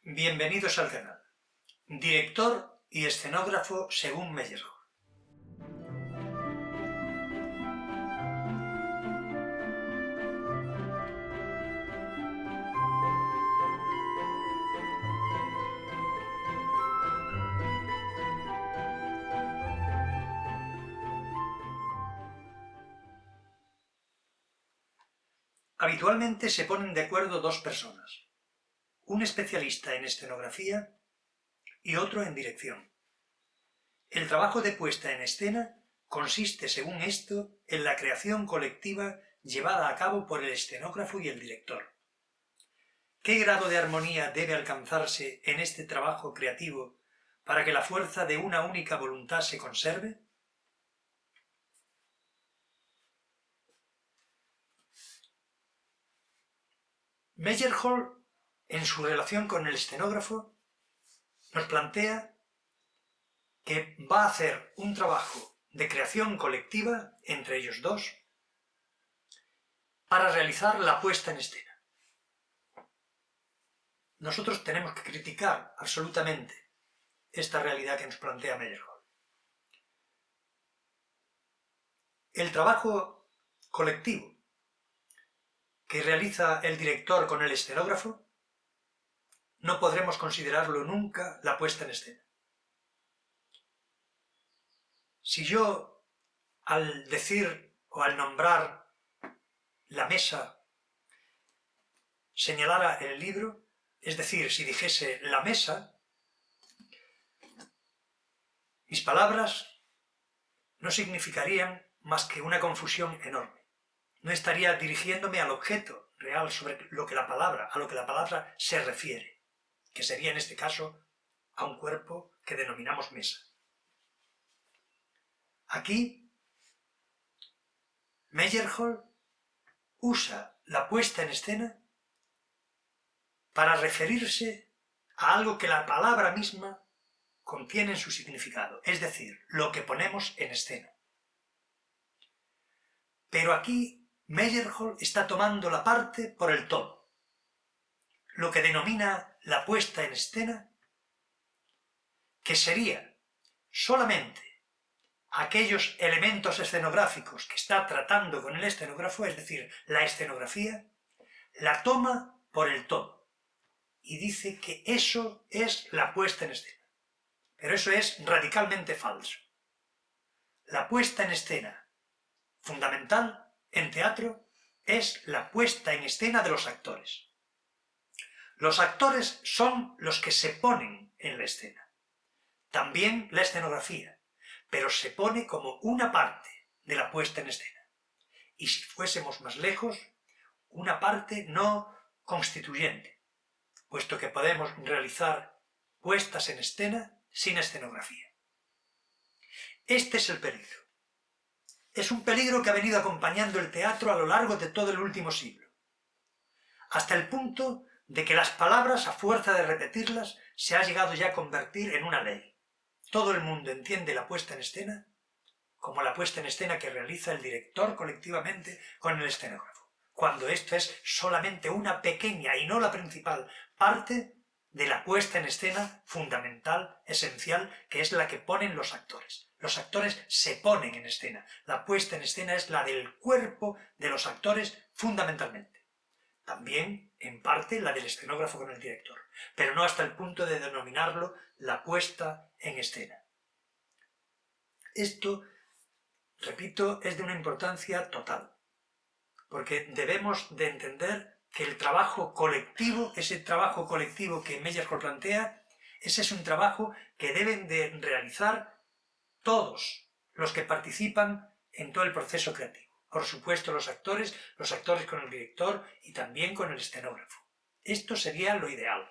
Bienvenidos al canal. Director y escenógrafo según Meyerhold. Habitualmente se ponen de acuerdo dos personas, un especialista en escenografía y otro en dirección. El trabajo de puesta en escena consiste, según esto, en la creación colectiva llevada a cabo por el escenógrafo y el director. ¿Qué grado de armonía debe alcanzarse en este trabajo creativo para que la fuerza de una única voluntad se conserve? Meyerhold, en su relación con el escenógrafo, nos plantea que va a hacer un trabajo de creación colectiva entre ellos dos para realizar la puesta en escena. Nosotros tenemos que criticar absolutamente esta realidad que nos plantea Meyerhold. El trabajo colectivo que realiza el director con el escenógrafo no podremos considerarlo nunca la puesta en escena. Si yo, al decir o al nombrar la mesa, señalara el libro, es decir, si dijese la mesa, mis palabras no significarían más que una confusión enorme. No estaría dirigiéndome al objeto real sobre a lo que la palabra se refiere, que sería en este caso a un cuerpo que denominamos mesa. Aquí, Meyerhold usa la puesta en escena para referirse a algo que la palabra misma contiene en su significado, es decir, lo que ponemos en escena. Pero aquí Meyerhold está tomando la parte por el todo. Lo que denomina la puesta en escena, que sería solamente aquellos elementos escenográficos que está tratando con el escenógrafo, es decir, la escenografía, la toma por el todo y dice que eso es la puesta en escena. Pero eso es radicalmente falso. La puesta en escena fundamental en teatro es la puesta en escena de los actores. Los actores son los que se ponen en la escena. También la escenografía, pero se pone como una parte de la puesta en escena. Y si fuésemos más lejos, una parte no constituyente, puesto que podemos realizar puestas en escena sin escenografía. Este es el peligro. Es un peligro que ha venido acompañando el teatro a lo largo de todo el último siglo, hasta el punto de que las palabras, a fuerza de repetirlas, se ha llegado ya a convertir en una ley. Todo el mundo entiende la puesta en escena como la puesta en escena que realiza el director colectivamente con el escenógrafo, cuando esto es solamente una pequeña y no la principal parte de la puesta en escena fundamental, esencial, que es la que ponen los actores. Los actores se ponen en escena. La puesta en escena es la del cuerpo de los actores fundamentalmente. También, en parte, la del escenógrafo con el director, pero no hasta el punto de denominarlo la puesta en escena. Esto, repito, es de una importancia total, porque debemos de entender que el trabajo colectivo, ese trabajo colectivo que Meyerhold plantea, ese es un trabajo que deben de realizar todos los que participan en todo el proceso creativo. Por supuesto los actores con el director y también con el escenógrafo. Esto sería lo ideal.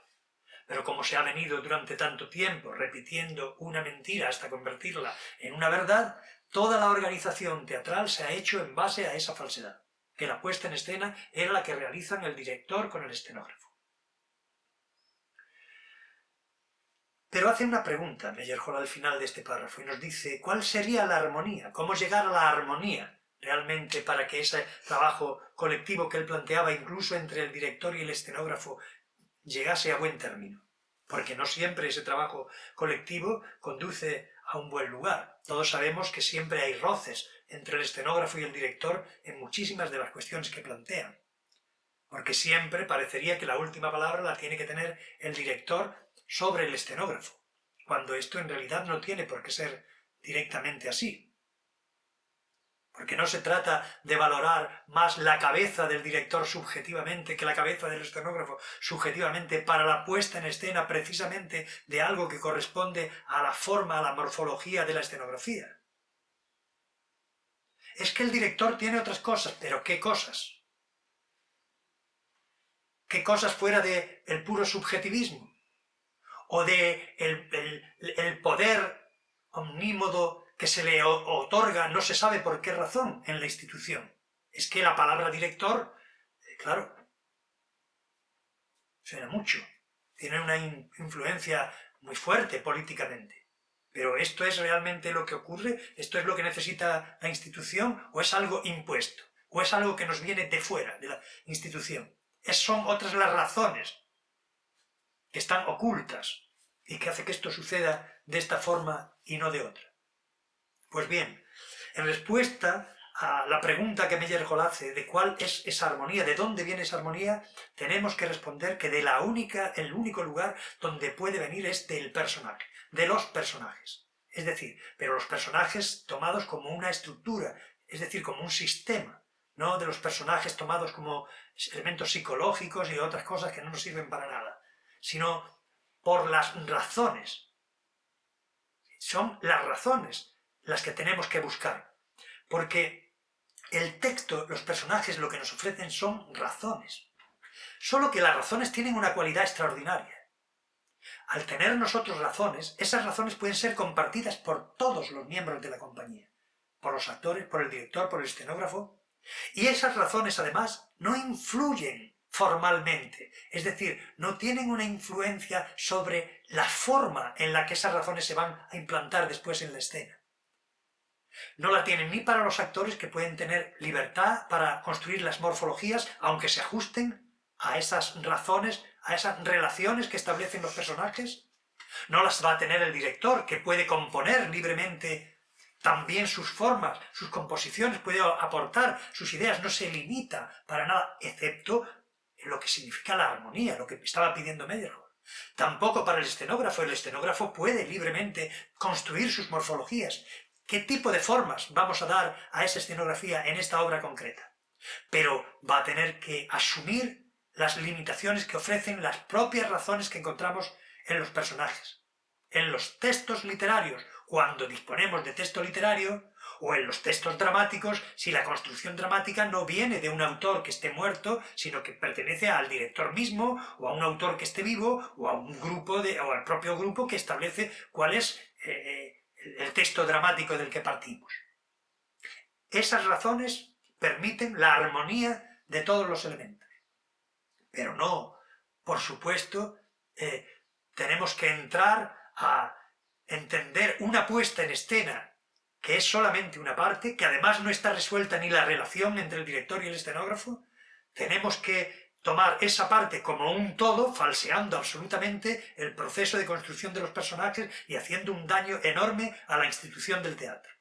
Pero como se ha venido durante tanto tiempo repitiendo una mentira hasta convertirla en una verdad, toda la organización teatral se ha hecho en base a esa falsedad, que la puesta en escena era la que realizan el director con el escenógrafo. Pero hace una pregunta Meyerhold al final de este párrafo y nos dice ¿cuál sería la armonía? ¿Cómo llegar a la armonía realmente para que ese trabajo colectivo que él planteaba incluso entre el director y el escenógrafo llegase a buen término? porque no siempre ese trabajo colectivo conduce a un buen lugar. Todos sabemos que siempre hay roces entre el escenógrafo y el director en muchísimas de las cuestiones que plantean, porque siempre parecería que la última palabra la tiene que tener el director sobre el escenógrafo, cuando esto en realidad no tiene por qué ser directamente así. Porque no se trata de valorar más la cabeza del director subjetivamente que la cabeza del escenógrafo subjetivamente para la puesta en escena precisamente de algo que corresponde a la forma, a la morfología de la escenografía. Es que el director tiene otras cosas, pero ¿qué cosas? ¿Qué cosas fuera del puro subjetivismo? ¿O de el poder omnímodo que se le otorga, no se sabe por qué razón, en la institución? Es que la palabra director, claro, suena mucho, tiene una influencia muy fuerte políticamente. Pero ¿esto es realmente lo que ocurre? ¿Esto es lo que necesita la institución? ¿O es algo impuesto? ¿O es algo que nos viene de fuera de la institución? Son otras las razones que están ocultas y que hace que esto suceda de esta forma y no de otra. Pues bien, en respuesta a la pregunta que Meyerhold hace de cuál es esa armonía, de dónde viene esa armonía, tenemos que responder que el único lugar donde puede venir es del personaje, de los personajes. Es decir, pero los personajes tomados como una estructura, es decir, como un sistema, no de los personajes tomados como elementos psicológicos y otras cosas que no nos sirven para nada, sino por las razones. Son las razones las que tenemos que buscar, porque el texto, los personajes lo que nos ofrecen son razones. Solo que las razones tienen una cualidad extraordinaria. Al tener nosotros razones, esas razones pueden ser compartidas por todos los miembros de la compañía, por los actores, por el director, por el escenógrafo, y esas razones además no influyen formalmente, es decir, no tienen una influencia sobre la forma en la que esas razones se van a implantar después en la escena. No la tienen ni para los actores, que pueden tener libertad para construir las morfologías, aunque se ajusten a esas razones, a esas relaciones que establecen los personajes. No las va a tener el director, que puede componer libremente también sus formas, sus composiciones, puede aportar sus ideas, no se limita para nada, excepto lo que significa la armonía, lo que estaba pidiendo Meyerhold. Tampoco para el escenógrafo puede libremente construir sus morfologías. ¿Qué tipo de formas vamos a dar a esa escenografía en esta obra concreta? Pero va a tener que asumir las limitaciones que ofrecen las propias razones que encontramos en los personajes. En los textos literarios, cuando disponemos de texto literario, o en los textos dramáticos, si la construcción dramática no viene de un autor que esté muerto, sino que pertenece al director mismo, o a un autor que esté vivo, o a un grupo o al propio grupo que establece cuál es el texto dramático del que partimos. Esas razones permiten la armonía de todos los elementos. Pero no, por supuesto, tenemos que entrar a entender una puesta en escena que es solamente una parte, que además no está resuelta ni la relación entre el director y el escenógrafo. Tenemos que tomar esa parte como un todo, falseando absolutamente el proceso de construcción de los personajes y haciendo un daño enorme a la institución del teatro.